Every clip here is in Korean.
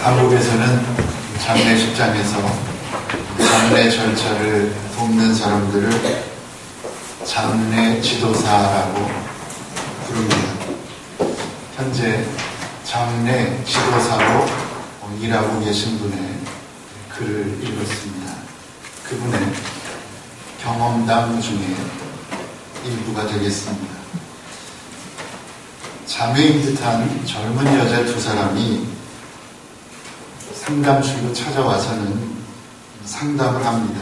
한국에서는 장례식장에서 장례 절차를 돕는 사람들을 장례 지도사라고 부릅니다. 현재 장례 지도사로 일하고 계신 분의 글을 읽었습니다. 그분의 경험담 중에 일부가 되겠습니다. 자매인 듯한 젊은 여자 두 사람이 상담실로 찾아와서는 상담을 합니다.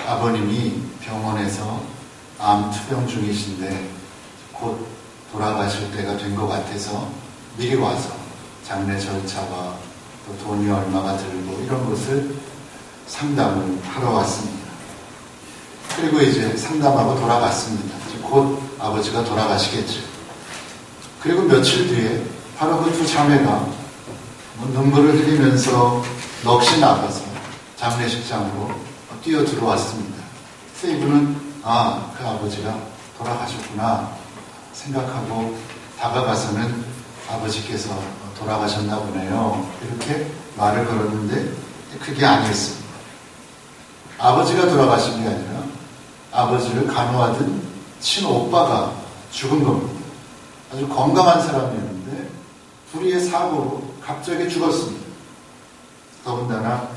아버님이 병원에서 암 투병 중이신데 곧 돌아가실 때가 된 것 같아서 미리 와서 장례 절차와 또 돈이 얼마가 들고 이런 것을 상담을 하러 왔습니다. 그리고 이제 상담하고 돌아갔습니다. 곧 아버지가 돌아가시겠죠. 그리고 며칠 뒤에 바로 그 두 자매가 눈물을 흘리면서 넋이 나가서 장례식장으로 뛰어 들어왔습니다. 그래서 이분은 그 아버지가 돌아가셨구나 생각하고 다가가서는 아버지께서 돌아가셨나 보네요. 이렇게 말을 걸었는데 그게 아니었습니다. 아버지가 돌아가신 게 아니라 아버지를 간호하던 친오빠가 죽은 겁니다. 아주 건강한 사람이었는데 불의의 사고로 갑자기 죽었습니다. 더군다나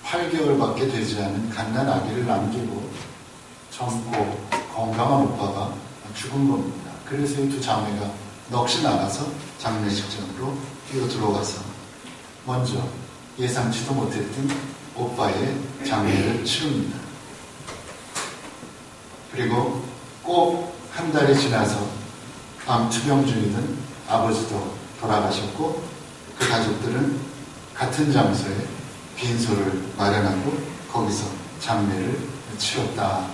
8개월밖에 되지 않은 갓난 아기를 남기고 젊고 건강한 오빠가 죽은 겁니다. 그래서 이 두 자매가 넋이 나가서 장례식장으로 뛰어 들어가서 먼저 예상치도 못했던 오빠의 장례를 치릅니다. 그리고 꼭 한 달이 지나서 암 투병 중이던 아버지도 돌아가셨고 그 가족들은 같은 장소에 빈소를 마련하고 거기서 장례를 치렀다.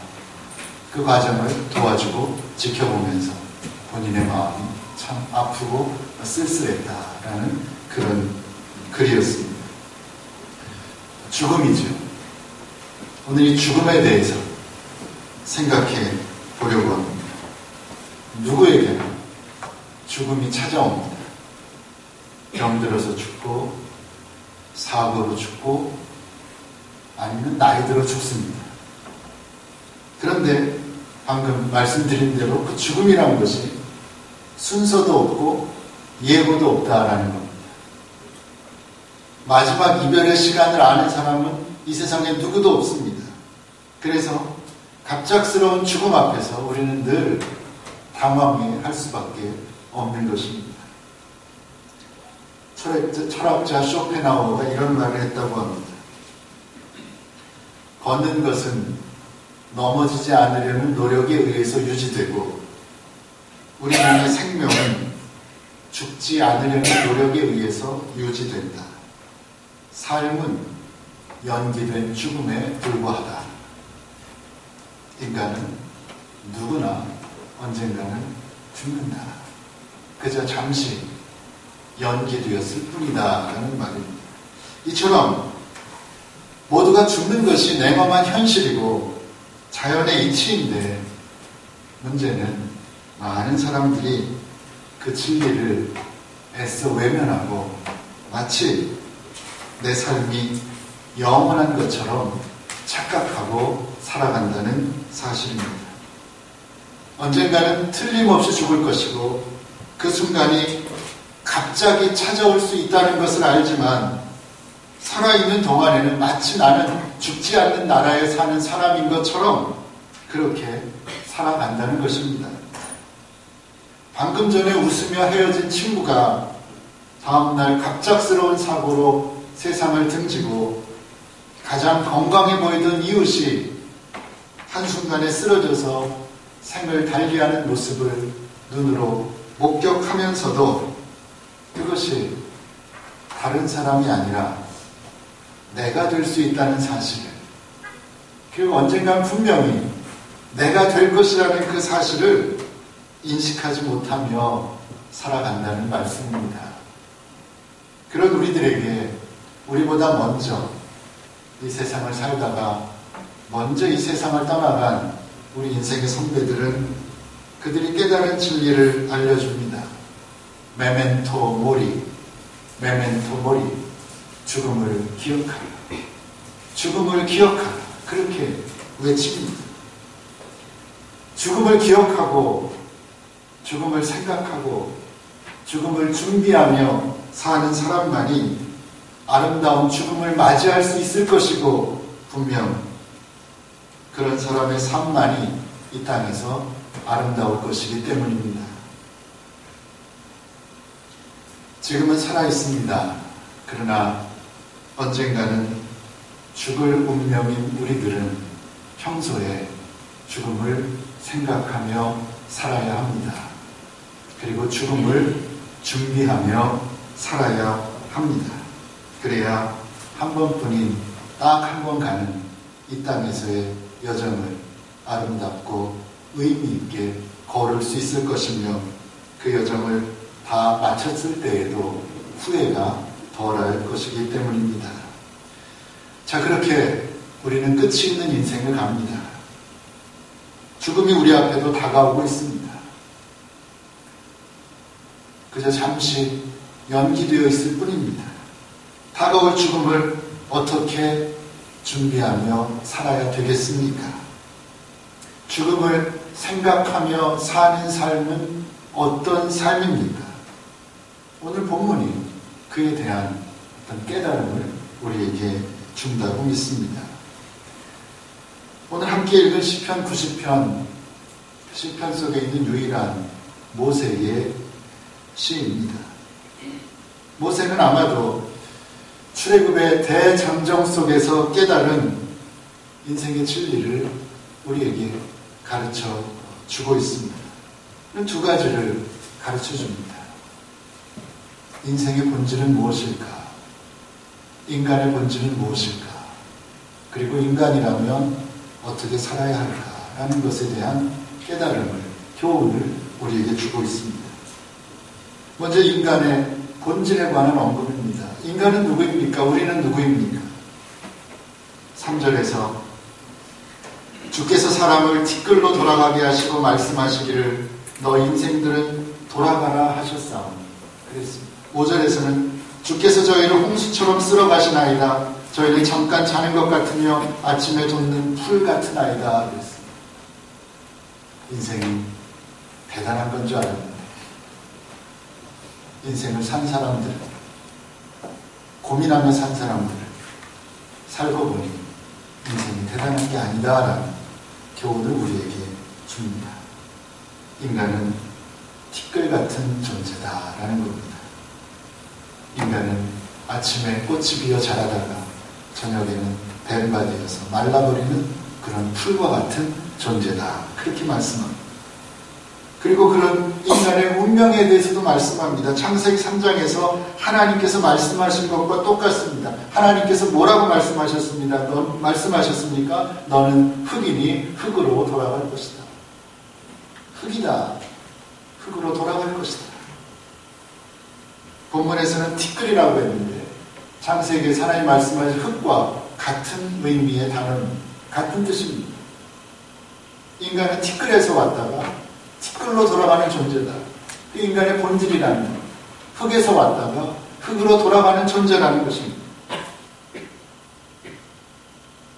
그 과정을 도와주고 지켜보면서 본인의 마음이 참 아프고 쓸쓸했다라는 그런 글이었습니다. 죽음이죠. 오늘 이 죽음에 대해서 생각해 보려고 합니다. 누구에게나 죽음이 찾아옵니다. 병들어서 죽고 사고로 죽고 아니면 나이 들어 죽습니다. 그런데 방금 말씀드린 대로 그 죽음이라는 것이 순서도 없고 예고도 없다라는 겁니다. 마지막 이별의 시간을 아는 사람은 이 세상에 누구도 없습니다. 그래서 갑작스러운 죽음 앞에서 우리는 늘 당황해할 수밖에 없는 것입니다. 철학자 쇼펜하우어가 이런 말을 했다고 합니다. 걷는 것은 넘어지지 않으려는 노력에 의해서 유지되고 우리의 생명은 죽지 않으려는 노력에 의해서 유지된다. 삶은 연기된 죽음에 불과하다. 인간은 누구나 언젠가는 죽는다. 그저 잠시 연기되었을 뿐이다 라는 말입니다. 이처럼 모두가 죽는 것이 냉엄한 현실이고 자연의 이치인데 문제는 많은 사람들이 그 진리를 애써 외면하고 마치 내 삶이 영원한 것처럼 착각하고 살아간다는 사실입니다. 언젠가는 틀림없이 죽을 것이고 그 순간이 갑자기 찾아올 수 있다는 것을 알지만 살아있는 동안에는 마치 나는 죽지 않는 나라에 사는 사람인 것처럼 그렇게 살아간다는 것입니다. 방금 전에 웃으며 헤어진 친구가 다음날 갑작스러운 사고로 세상을 등지고 가장 건강해 보이던 이웃이 한순간에 쓰러져서 생을 달리하는 모습을 눈으로 목격하면서도 그것이 다른 사람이 아니라 내가 될 수 있다는 사실, 그리고 언젠간 분명히 내가 될 것이라는 그 사실을 인식하지 못하며 살아간다는 말씀입니다. 그런 우리들에게 우리보다 먼저 이 세상을 살다가 먼저 이 세상을 떠나간 우리 인생의 선배들은 그들이 깨달은 진리를 알려줍니다. 메멘토 모리, 메멘토 모리. 죽음을 기억하라. 죽음을 기억하라. 그렇게 외칩니다. 죽음을 기억하고 죽음을 생각하고 죽음을 준비하며 사는 사람만이 아름다운 죽음을 맞이할 수 있을 것이고 분명 그런 사람의 삶만이 이 땅에서 아름다울 것이기 때문입니다. 지금은 살아있습니다. 그러나 언젠가는 죽을 운명인 우리들은 평소에 죽음을 생각하며 살아야 합니다. 그리고 죽음을 준비하며 살아야 합니다. 그래야 한 번뿐인 딱 한 번 가는 이 땅에서의 여정을 아름답고 의미 있게 걸을 수 있을 것이며 그 여정을 다 마쳤을 때에도 후회가 덜할 것이기 때문입니다. 자, 그렇게 우리는 끝이 있는 인생을 갑니다. 죽음이 우리 앞에도 다가오고 있습니다. 그저 잠시 연기되어 있을 뿐입니다. 다가올 죽음을 어떻게 준비하며 살아야 되겠습니까? 죽음을 생각하며 사는 삶은 어떤 삶입니까? 오늘 본문이 그에 대한 어떤 깨달음을 우리에게 준다고 믿습니다. 오늘 함께 읽은 시편 90편, 시편 속에 있는 유일한 모세의 시입니다. 모세는 아마도 출애굽의 대장정 속에서 깨달은 인생의 진리를 우리에게 가르쳐 주고 있습니다. 두 가지를 가르쳐 줍니다. 인생의 본질은 무엇일까? 인간의 본질은 무엇일까? 그리고 인간이라면 어떻게 살아야 할까라는 것에 대한 깨달음을, 교훈을 우리에게 주고 있습니다. 먼저 인간의 본질에 관한 언급입니다. 인간은 누구입니까? 우리는 누구입니까? 3절에서 주께서 사람을 티끌로 돌아가게 하시고 말씀하시기를 너 인생들은 돌아가라 하셨사오니 그랬습니다. 5절에서는 주께서 저희를 홍수처럼 쓸어가시나이다. 저희는 잠깐 자는 것 같으며 아침에 돋는 풀 같은 아이다. 그랬습니다. 인생이 대단한 건 줄 알았는데 인생을 산 사람들, 고민하며 산 사람들 살고 보니 인생이 대단한 게 아니다라는 교훈을 우리에게 줍니다. 인간은 티끌 같은 존재다라는 겁니다. 인간은 아침에 꽃이 피어 자라다가 저녁에는 뱀바 되어서 말라버리는 그런 풀과 같은 존재다. 그렇게 말씀합니다. 그리고 그런 인간의 운명에 대해서도 말씀합니다. 창세기 3장에서 하나님께서 말씀하신 것과 똑같습니다. 하나님께서 뭐라고 말씀하셨습니까? 너는 흙이니 흙으로 돌아갈 것이다. 흙이다. 흙으로 돌아갈 것이다. 본문에서는 티끌이라고 했는데 창세기에서 하나님 말씀하신 흙과 같은 의미의 단어입니다. 같은 뜻입니다. 인간은 티끌에서 왔다가 티끌로 돌아가는 존재다. 인간의 본질이라는 것. 흙에서 왔다가 흙으로 돌아가는 존재라는 것입니다.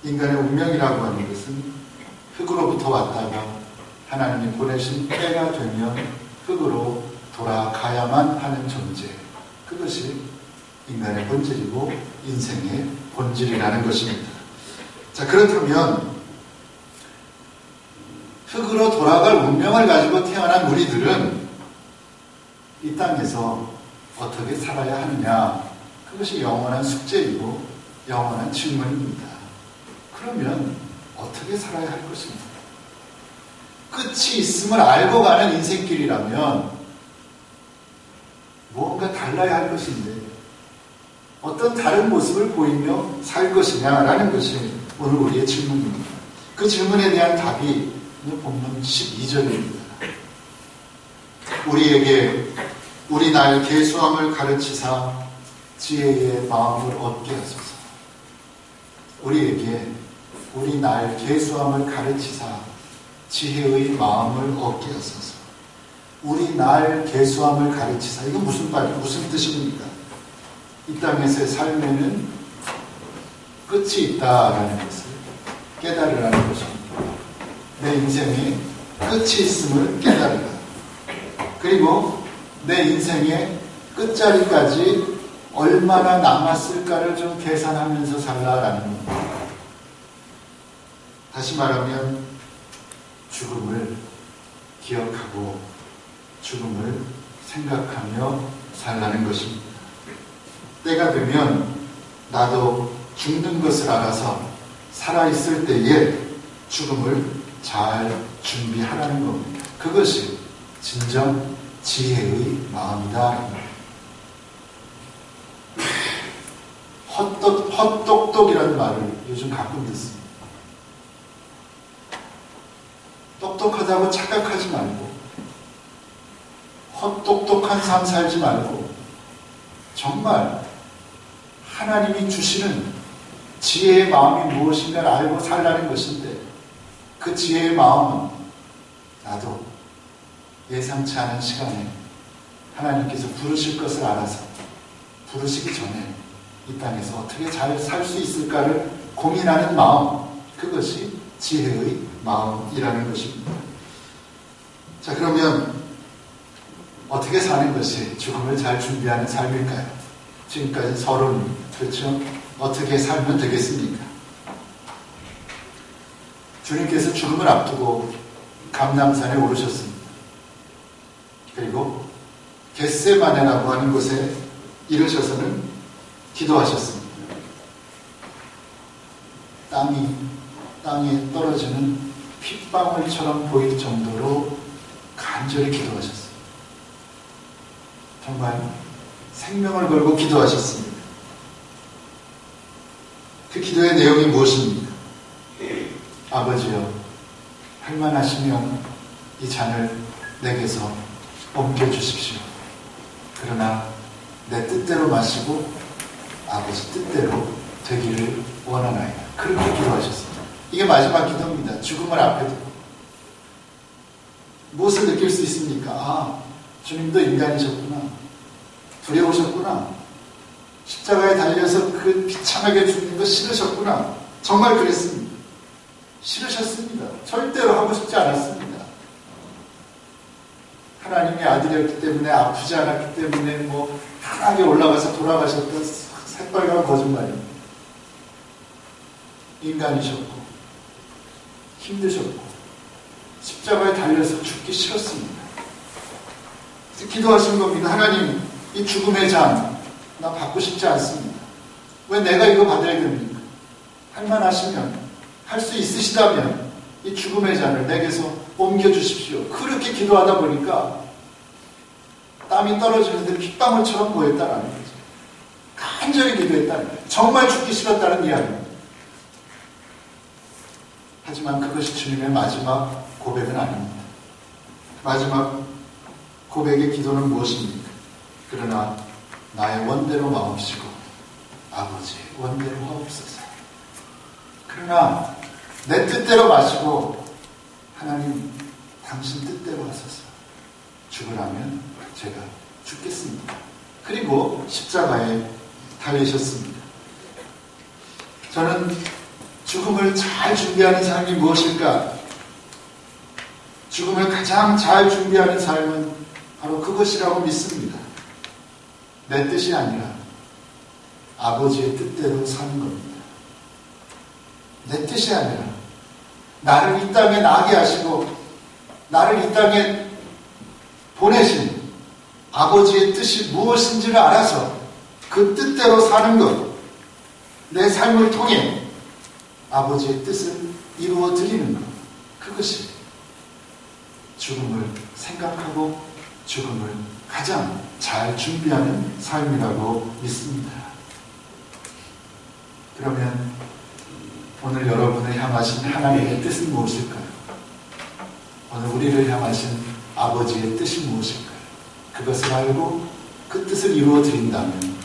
인간의 운명이라고 하는 것은 흙으로부터 왔다가 하나님이 보내신 때가 되면 흙으로 돌아가야만 하는 존재. 그것이 인간의 본질이고 인생의 본질이라는 것입니다. 자, 그렇다면 흙으로 돌아갈 운명을 가지고 태어난 우리들은 이 땅에서 어떻게 살아야 하느냐? 그것이 영원한 숙제이고 영원한 질문입니다. 그러면 어떻게 살아야 할 것입니까? 끝이 있음을 알고 가는 인생길이라면 무언가 달라야 할 것인데 어떤 다른 모습을 보이며 살 것이냐라는 것이 오늘 우리의 질문입니다. 그 질문에 대한 답이 본문 12절입니다. 우리에게 우리 날 계수함을 가르치사 지혜의 마음을 얻게 하소서. 우리에게 우리 날 계수함을 가르치사 지혜의 마음을 얻게 하소서. 우리 날 계수함을 가르치사. 이건 무슨 뜻입니까? 이 땅에서의 삶에는 끝이 있다라는 것을 깨달으라는 것입니다. 내 인생에 끝이 있음을 깨달으라. 그리고 내 인생의 끝자리까지 얼마나 남았을까를 좀 계산하면서 살라라는 겁니다. 다시 말하면 죽음을 기억하고 죽음을 생각하며 살라는 것입니다. 때가 되면 나도 죽는 것을 알아서 살아있을 때에 죽음을 잘 준비하라는 겁니다. 그것이 진정 지혜의 마음이다. 헛똑똑이라는 말을 요즘 가끔 듣습니다. 똑똑하다고 착각하지 말고 헛똑똑한 삶 살지 말고 정말 하나님이 주시는 지혜의 마음이 무엇인가를 알고 살라는 것인데 그 지혜의 마음은 나도 예상치 않은 시간에 하나님께서 부르실 것을 알아서 부르시기 전에 이 땅에서 어떻게 잘 살 수 있을까를 고민하는 마음, 그것이 지혜의 마음이라는 것입니다. 자, 그러면 어떻게 사는 것이 죽음을 잘 준비하는 삶일까요? 지금까지 서론, 그렇죠? 어떻게 살면 되겠습니까? 주님께서 죽음을 앞두고 감람산에 오르셨습니다. 그리고 겟세마네라고 하는 곳에 이르셔서는 기도하셨습니다. 땅에 떨어지는 핏방울처럼 보일 정도로 간절히 기도하셨습니다. 정말 생명을 걸고 기도하셨습니다. 그 기도의 내용이 무엇입니까? 아버지여, 할만하시면 이 잔을 내게서 옮겨주십시오. 그러나 내 뜻대로 마시고 아버지 뜻대로 되기를 원하나이다. 그렇게 기도하셨습니다. 이게 마지막 기도입니다. 죽음을 앞에 두고. 무엇을 느낄 수 있습니까? 아, 주님도 인간이셨구나. 두려우셨구나. 십자가에 달려서 그 비참하게 죽는 거 싫으셨구나. 정말 그랬습니다. 싫으셨습니다. 절대로 하고 싶지 않았습니다. 하나님의 아들이었기 때문에, 아프지 않았기 때문에 편하게 올라가서 돌아가셨던 새빨간 거짓말입니다. 인간이셨고 힘드셨고 십자가에 달려서 죽기 싫었습니다. 그래서 기도하신 겁니다. 하나님, 이 죽음의 잔 나 받고 싶지 않습니다. 왜 내가 이거 받아야 됩니까? 할만하시면, 할 수 있으시다면 이 죽음의 잔을 내게서 옮겨주십시오. 그렇게 기도하다 보니까 땀이 떨어지는데 핏방울처럼 보였다는 거죠. 간절히 기도했다는 거예요. 정말 죽기 싫었다는 이야기입니다. 하지만 그것이 주님의 마지막 고백은 아닙니다. 마지막 고백의 기도는 무엇입니까? 그러나 나의 원대로 마옵시고 아버지의 원대로 하옵소서. 그러나 내 뜻대로 마시고 하나님 당신 뜻대로 하소서. 죽으라면 제가 죽겠습니다. 그리고 십자가에 달리셨습니다. 저는 죽음을 잘 준비하는 삶이 무엇일까? 죽음을 가장 잘 준비하는 삶은 바로 그것이라고 믿습니다. 내 뜻이 아니라 아버지의 뜻대로 사는 겁니다. 내 뜻이 아니라 나를 이 땅에 나게 하시고 나를 이 땅에 보내신 아버지의 뜻이 무엇인지를 알아서 그 뜻대로 사는 것, 내 삶을 통해 아버지의 뜻을 이루어 드리는 것, 그것이 죽음을 생각하고 죽음을 가장 잘 준비하는 삶이라고 믿습니다. 그러면 오늘 여러분을 향하신 하나님의 뜻은 무엇일까요? 오늘 우리를 향하신 아버지의 뜻이 무엇일까요? 그것을 알고 그 뜻을 이루어 드린다면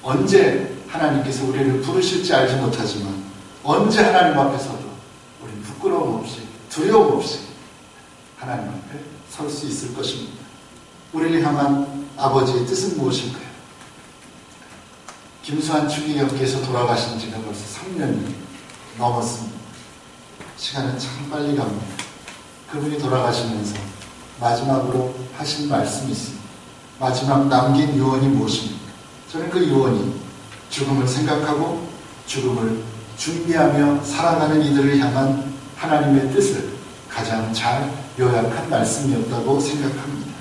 언제 하나님께서 우리를 부르실지 알지 못하지만 언제 하나님 앞에서도 우리는 부끄러움 없이 두려움 없이 하나님 앞에 설 수 있을 것입니다. 우리를 향한 아버지의 뜻은 무엇일까요? 김수환 추기경께서 돌아가신 지가 벌써 3년이 넘었습니다. 시간은 참 빨리 갑니다. 그분이 돌아가시면서 마지막으로 하신 말씀이 있습니다. 마지막 남긴 유언이 무엇입니까? 저는 그 유언이 죽음을 생각하고 죽음을 준비하며 살아가는 이들을 향한 하나님의 뜻을 가장 잘 요약한 말씀이었다고 생각합니다.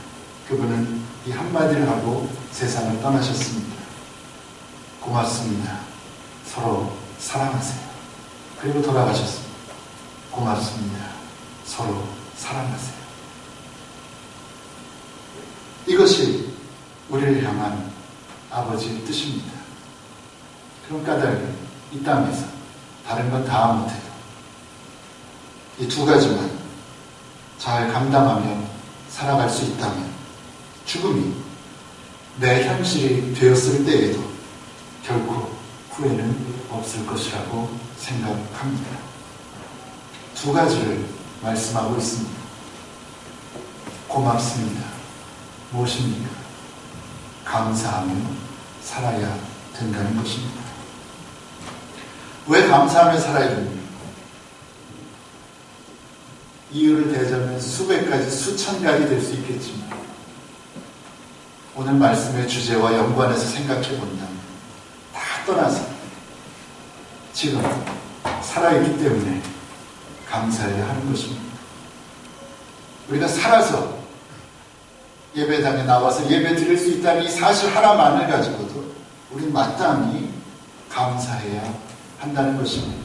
그분은 이 한마디를 하고 세상을 떠나셨습니다. 고맙습니다. 서로 사랑하세요. 그리고 돌아가셨습니다. 고맙습니다. 서로 사랑하세요. 이것이 우리를 향한 아버지의 뜻입니다. 그럼 까닭에 이 땅에서 다른 건 다 못해도 이 두 가지만 잘 감당하며 살아갈 수 있다면 죽음이 내 현실이 되었을 때에도 결코 후회는 없을 것이라고 생각합니다. 두 가지를 말씀하고 있습니다. 고맙습니다. 무엇입니까? 감사하며 살아야 된다는 것입니다. 왜 감사하며 살아야 됩니까? 이유를 대자면 수백 가지, 수천 가지 될 수 있겠지만 오늘 말씀의 주제와 연관해서 생각해 본다면 다 떠나서 지금 살아있기 때문에 감사해야 하는 것입니다. 우리가 살아서 예배당에 나와서 예배 드릴 수 있다는 이 사실 하나만을 가지고도 우리는 마땅히 감사해야 한다는 것입니다.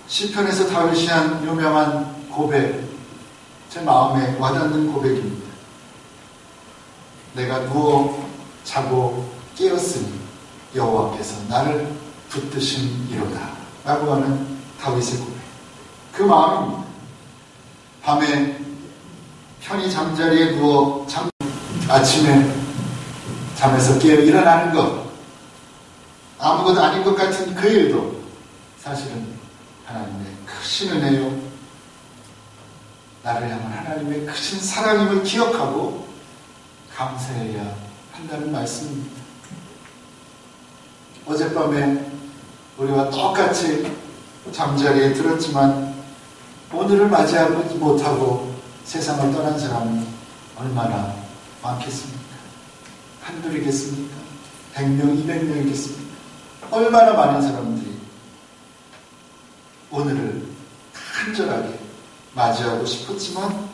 시편에서 다윗이 한 유명한 고백, 제 마음에 와닿는 고백입니다. 내가 누워 자고 깨었으니 여호와께서 나를 붙드심이로다 라고 하는 다윗의 고백. 그 마음입니다. 밤에 편히 잠자리에 누워 아침에 잠에서 깨어 일어나는 것, 아무것도 아닌 것 같은 그 일도 사실은 하나님의 크신 은혜요, 나를 향한 하나님의 크신 사랑임을 기억하고 감사해야 한다는 말씀입니다. 어젯밤에 우리와 똑같이 잠자리에 들었지만 오늘을 맞이하지 못하고 세상을 떠난 사람이 얼마나 많겠습니까? 한둘이겠습니까? 100명, 200명이겠습니까? 얼마나 많은 사람들이 오늘을 간절하게 맞이하고 싶었지만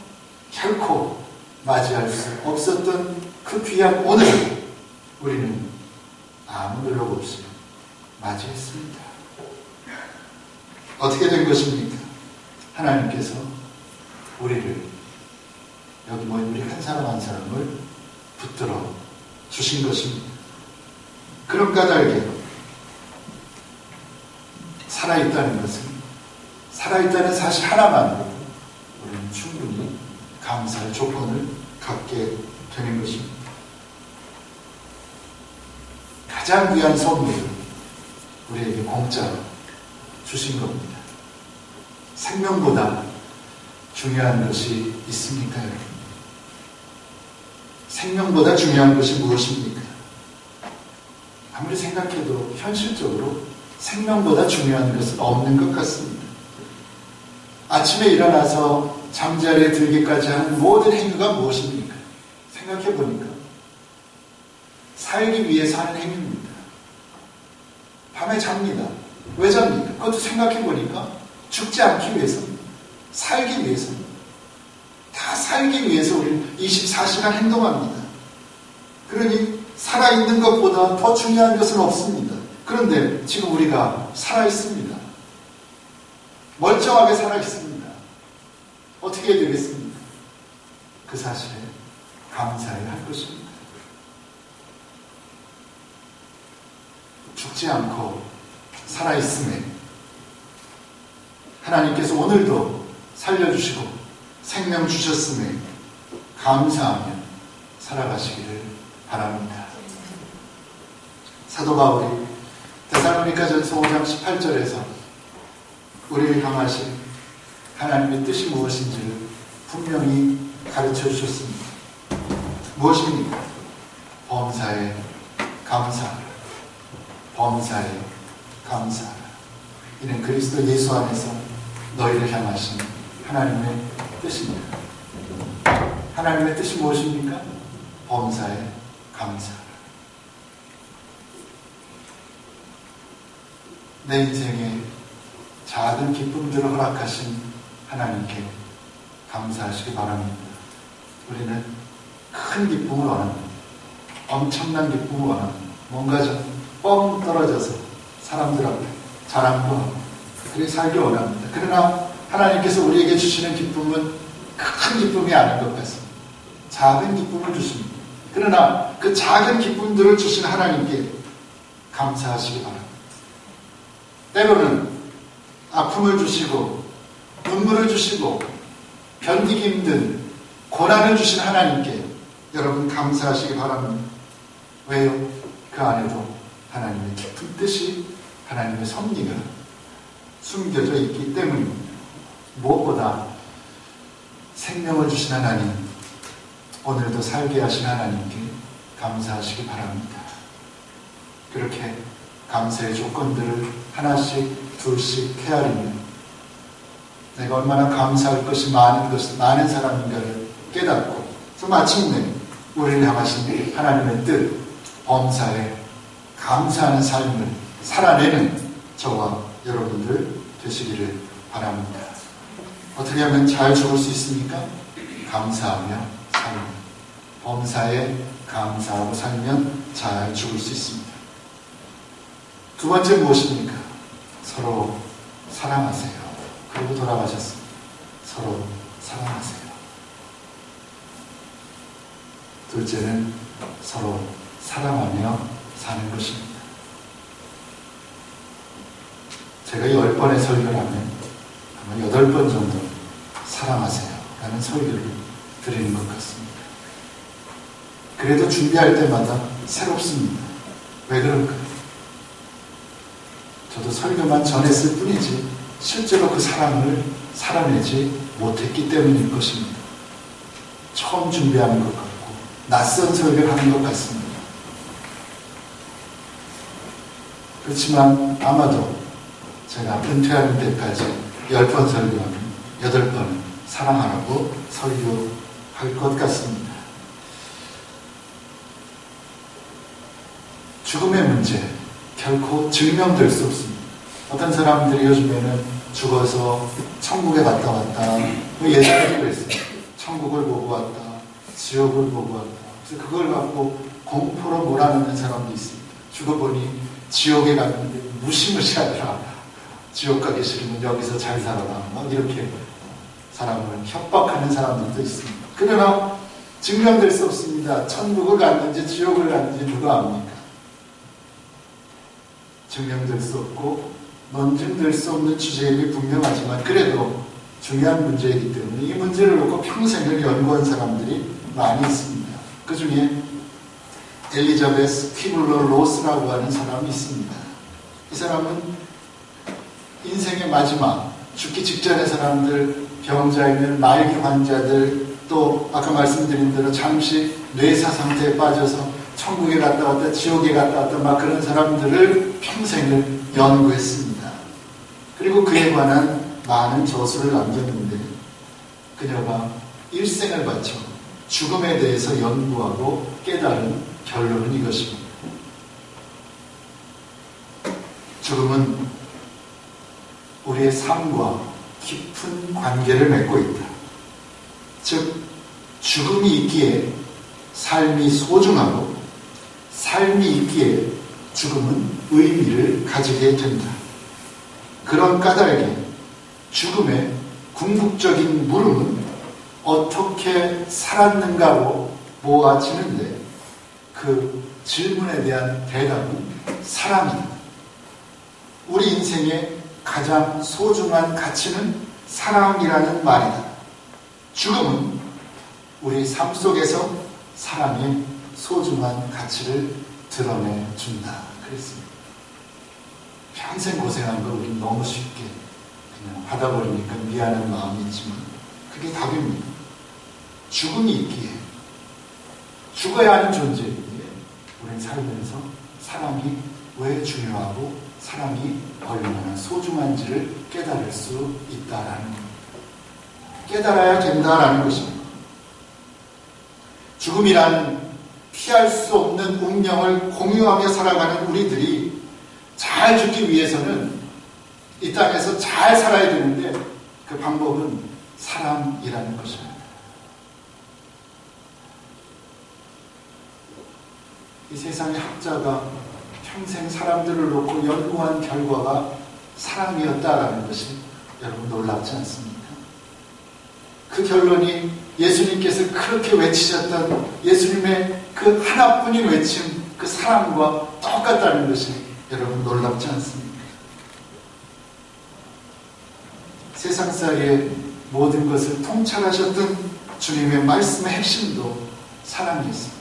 결코 맞이할 수 없었던 그 귀한 오늘, 우리는 아무 노력 없이 맞이했습니다. 어떻게 된 것입니까? 하나님께서 우리를, 여기 모인 우리 한 사람 한 사람을 붙들어 주신 것입니다. 그런 까닭에 살아있다는 것은, 살아있다는 사실 하나만으로도 우리는 충분히 감사할 조건을 갖게 되는 것입니다. 가장 귀한 선물을 우리에게 공짜로 주신 겁니다. 생명보다 중요한 것이 있습니까, 여러분? 생명보다 중요한 것이 무엇입니까? 아무리 생각해도 현실적으로 생명보다 중요한 것은 없는 것 같습니다. 아침에 일어나서 잠자리에 들기까지 하는 모든 행위가 무엇입니까? 생각해 보니까 살기 위해서 하는 행위입니다. 밤에 잡니다. 왜 잡니까? 그것도 생각해 보니까 죽지 않기 위해서입니다. 살기 위해서입니다. 다 살기 위해서 우리는 24시간 행동합니다. 그러니 살아있는 것보다 더 중요한 것은 없습니다. 그런데 지금 우리가 살아있습니다. 멀쩡하게 살아있습니다. 어떻게 해야 되겠습니까? 그 사실에 감사해야 할 것입니다. 죽지 않고 살아있음에 하나님께서 오늘도 살려주시고 생명 주셨음에 감사하며 살아가시기를 바랍니다. 사도 바울이 데살로니가전서 5장 18절에서 우리를 향하신 하나님의 뜻이 무엇인지를 분명히 가르쳐 주셨습니다. 무엇입니까? 범사에 감사하라. 범사에 감사하라. 이는 그리스도 예수 안에서 너희를 향하신 하나님의 뜻입니다. 하나님의 뜻이 무엇입니까? 범사에 감사하라. 내 인생에 작은 기쁨들을 허락하신 하나님께 감사하시기 바랍니다. 우리는 큰 기쁨을 원합니다. 엄청난 기쁨을 원합니다. 뭔가 좀 뻥 떨어져서 사람들 앞에 자랑도 하고 그렇게 살기 원합니다. 그러나 하나님께서 우리에게 주시는 기쁨은 큰 기쁨이 아닌 것 같습니다. 작은 기쁨을 주십니다. 그러나 그 작은 기쁨들을 주신 하나님께 감사하시기 바랍니다. 때로는 아픔을 주시고 눈물을 주시고 견디기 힘든 고난을 주신 하나님께 여러분 감사하시기 바랍니다. 왜요? 그 안에도 하나님의 깊은 뜻이, 하나님의 섭리가 숨겨져 있기 때문입니다. 무엇보다 생명을 주신 하나님, 오늘도 살게 하신 하나님께 감사하시기 바랍니다. 그렇게 감사의 조건들을 하나씩 둘씩 헤아리며 내가 얼마나 감사할 것이 많은 사람인가를 깨닫고 그래서 마침내 우리를 향하신 하나님의 뜻, 범사에 감사하는 삶을 살아내는 저와 여러분들 되시기를 바랍니다. 어떻게 하면 잘 죽을 수 있습니까? 감사하며 살면, 범사에 감사하고 살면 잘 죽을 수 있습니다. 두 번째 무엇입니까? 서로 사랑하세요. 그리고 돌아가셨습니다. 서로 사랑하세요. 둘째는 서로 사랑하며 사는 것입니다. 제가 10번의 설교를 하면 아마 8번 정도 사랑하세요 라는 설교를 드리는 것 같습니다. 그래도 준비할 때마다 새롭습니다. 왜 그럴까요? 저도 설교만 전했을 뿐이지 실제로 그 사랑을 살아내지 못했기 때문일 것입니다. 처음 준비하는 것 같고 낯선 설교를 하는 것 같습니다. 그렇지만 아마도 제가 은퇴하는 때까지 10번 설교하면 8번은 사랑하라고 설교할 것 같습니다. 죽음의 문제 결코 증명될 수 없습니다. 어떤 사람들이 요즘에는 죽어서 천국에 갔다 왔다, 예전에 그랬어요. 천국을 보고 왔다, 지옥을 보고 왔다. 그래서 그걸 갖고 공포로 몰아넣는 사람도 있습니다. 죽어보니 지옥에 갔는데 무시무시하더라. 지옥 가기 싫으면 여기서 잘 살아라. 이렇게 사람을 협박하는 사람들도 있습니다. 그러나 증명될 수 없습니다. 천국을 갔는지 지옥을 갔는지 누가 압니까? 증명될 수 없고 논증될 수 없는 주제임이 분명하지만 그래도 중요한 문제이기 때문에 이 문제를 놓고 평생을 연구한 사람들이 많이 있습니다. 그 중에 엘리자베스 퀴블러 로스라고 하는 사람이 있습니다. 이 사람은 인생의 마지막, 죽기 직전의 사람들, 병자이면 말기 환자들, 또 아까 말씀드린 대로 잠시 뇌사 상태에 빠져서 천국에 갔다 왔다 지옥에 갔다 왔다 막 그런 사람들을 평생을 연구했습니다. 그리고 그에 관한 많은 저술을 남겼는데 그녀가 일생을 바쳐 죽음에 대해서 연구하고 깨달은 결론은 이것입니다. 죽음은 우리의 삶과 깊은 관계를 맺고 있다. 즉 죽음이 있기에 삶이 소중하고 삶이 있기에 죽음은 의미를 가지게 된다. 그런 까닭에 죽음의 궁극적인 물음은 어떻게 살았는가로 모아지는데 그 질문에 대한 대답은 사랑이다. 우리 인생의 가장 소중한 가치는 사랑이라는 말이다. 죽음은 우리 삶 속에서 사랑의 소중한 가치를 드러내준다. 그랬습니다. 평생 고생한 걸 우리는 너무 쉽게 그냥 받아버리니까 미안한 마음이 있지만 그게 답입니다. 죽음이 있기에 죽어야 하는 존재이기에 우리는 인생을 살면서 사랑이 왜 중요하고 사랑이 얼마나 소중한지를 깨달을 수 있다라는 겁니다. 깨달아야 된다라는 것입니다. 죽음이라는 피할 수 없는 운명을 공유하며 살아가는 우리들이 잘 죽기 위해서는 이 땅에서 잘 살아야 되는데 그 방법은 사랑이라는 것입니다. 이 세상의 학자가 평생 사람들을 놓고 연구한 결과가 사랑이었다라는 것이 여러분 놀랍지 않습니까? 그 결론이 예수님께서 그렇게 외치셨던 예수님의 그 하나뿐인 외침, 그 사랑과 똑같다는 것이 여러분 놀랍지 않습니까? 세상사의 모든 것을 통찰하셨던 주님의 말씀의 핵심도 사랑이었습니다.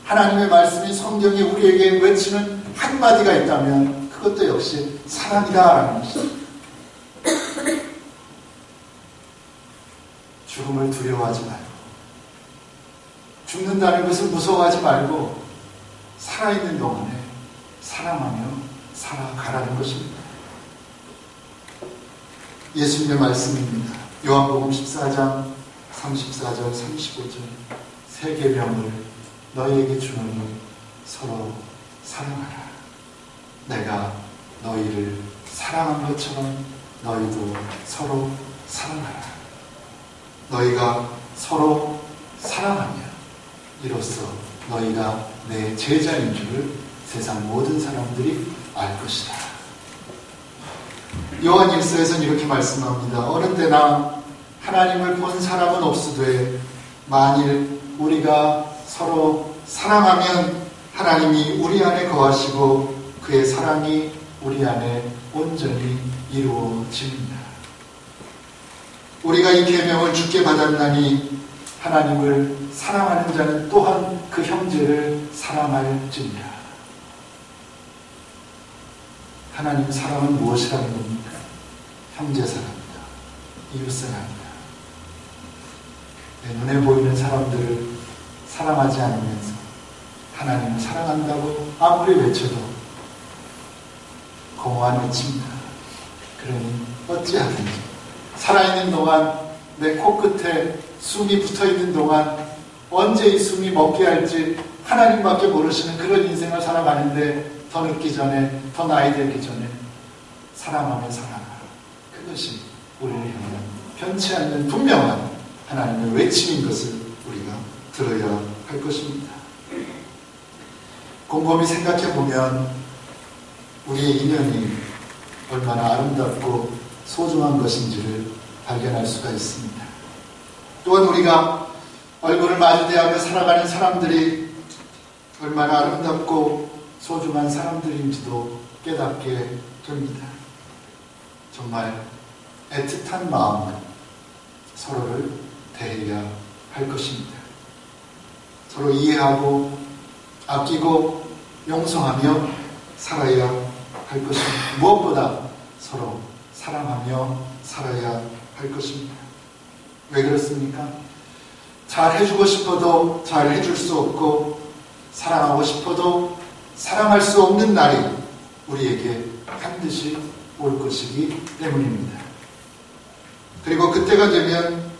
하나님의 말씀이 성경에 우리에게 외치는 한마디가 있다면 그것도 역시 사랑이다라는 것입니다. 죽음을 두려워하지 말고 죽는다는 것을 무서워하지 말고 살아있는 동안에 사랑하며 살아가라는 것입니다. 예수님의 말씀입니다. 요한복음 14장 34절 35절 새 계명을 너희에게 주노니 서로 사랑하라. 내가 너희를 사랑한 것처럼 너희도 서로 사랑하라. 너희가 서로 사랑하면 이로써 너희가 내 제자인 줄을 세상 모든 사람들이 알 것이다. 요한 1서에서는 이렇게 말씀합니다. 어느 때나 하나님을 본 사람은 없으되 만일 우리가 서로 사랑하면 하나님이 우리 안에 거하시고 그의 사랑이 우리 안에 온전히 이루어집니다. 우리가 이 계명을 주께 받았나니 하나님을 사랑하는 자는 또한 그 형제를 사랑할지니라. 하나님 사랑은 무엇이라는 겁니까? 형제 사랑입니다. 이웃 사랑입니다. 내 눈에 보이는 사람들을 사랑하지 않으면서 하나님을 사랑한다고 아무리 외쳐도 공허한 외침입니다. 그러니 어찌하든지 살아있는 동안 내 코끝에 숨이 붙어있는 동안 언제 이 숨이 멎게 할지 하나님밖에 모르시는 그런 인생을 살아가는데 더 늙기 전에, 더 나이 들기 전에 사랑하며 살아가라. 그것이 우리를 향한 변치 않는 분명한 하나님의 외침인 것을 우리가 들어야 할 것입니다. 곰곰이 생각해보면 우리의 인연이 얼마나 아름답고 소중한 것인지를 발견할 수가 있습니다. 또한 우리가 얼굴을 마주대하며 살아가는 사람들이 얼마나 아름답고 소중한 사람들인지도 깨닫게 됩니다. 정말 애틋한 마음으로 서로를 대해야 할 것입니다. 서로 이해하고 아끼고 용서하며 살아야 할 것입니다. 무엇보다 서로 사랑하며 살아야 할 것입니다. 왜 그렇습니까? 잘 해주고 싶어도 잘 해줄 수 없고 사랑하고 싶어도 사랑할 수 없는 날이 우리에게 반드시 올 것이기 때문입니다. 그리고 그때가 되면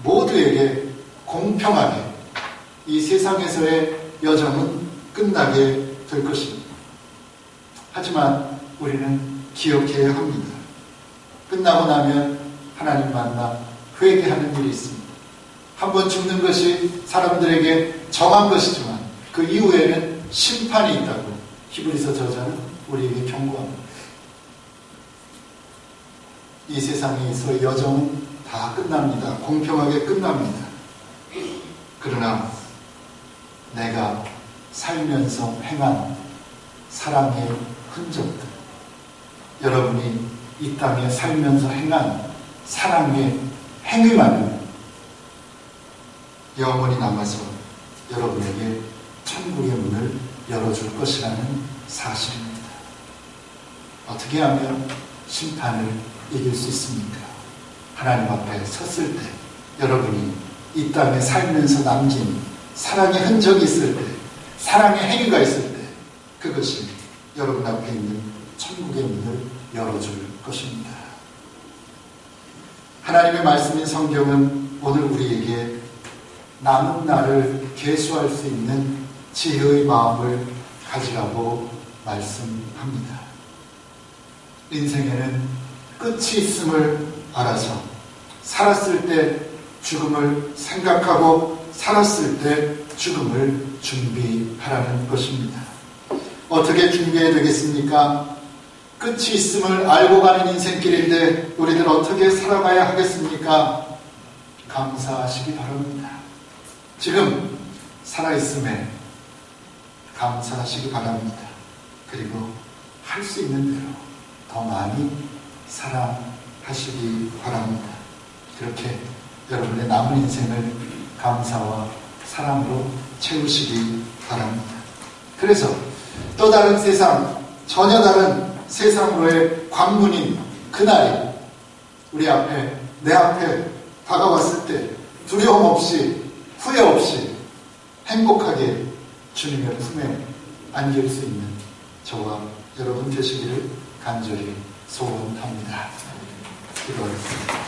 모두에게 공평하게 이 세상에서의 여정은 끝나게 될 것입니다. 하지만 우리는 기억해야 합니다. 끝나고 나면 하나님 만나 회개하는 일이 있습니다. 한번 죽는 것이 사람들에게 정한 것이지만 그 이후에는 심판이 있다고 히브리서 저자는 우리에게 경고합니다. 이 세상에서의 여정은 다 끝납니다. 공평하게 끝납니다. 그러나 내가 살면서 행한 사랑의 흔적들, 여러분이 이 땅에 살면서 행한 사랑의 행위만은 영원히 남아서 여러분에게 천국의 문을 열어줄 것이라는 사실입니다. 어떻게 하면 심판을 이길 수 있습니까? 하나님 앞에 섰을 때 여러분이 이 땅에 살면서 남긴 사랑의 흔적이 있을 때 사랑의 행위가 있을 때 그것이 여러분 앞에 있는 천국의 문을 열어줄 것입니다. 하나님의 말씀인 성경은 오늘 우리에게 남은 날을 계수할 수 있는 지혜의 마음을 가지라고 말씀합니다. 인생에는 끝이 있음을 알아서 살았을 때 죽음을 생각하고 살았을 때 죽음을 준비하라는 것입니다. 어떻게 준비해야 되겠습니까? 끝이 있음을 알고 가는 인생길인데 우리들 어떻게 살아가야 하겠습니까? 감사하시기 바랍니다. 지금 살아있음에 감사하시기 바랍니다. 그리고 할 수 있는 대로 더 많이 사랑하시기 바랍니다. 그렇게 여러분의 남은 인생을 감사와 사랑으로 채우시기 바랍니다. 그래서 또 다른 세상, 전혀 다른 세상으로의 관문인 그날이 우리 앞에, 내 앞에 다가왔을 때 두려움 없이, 후회 없이 행복하게 주님의 품에 안길 수 있는 저와 여러분 되시기를 간절히 소원합니다. 기도하겠습니다.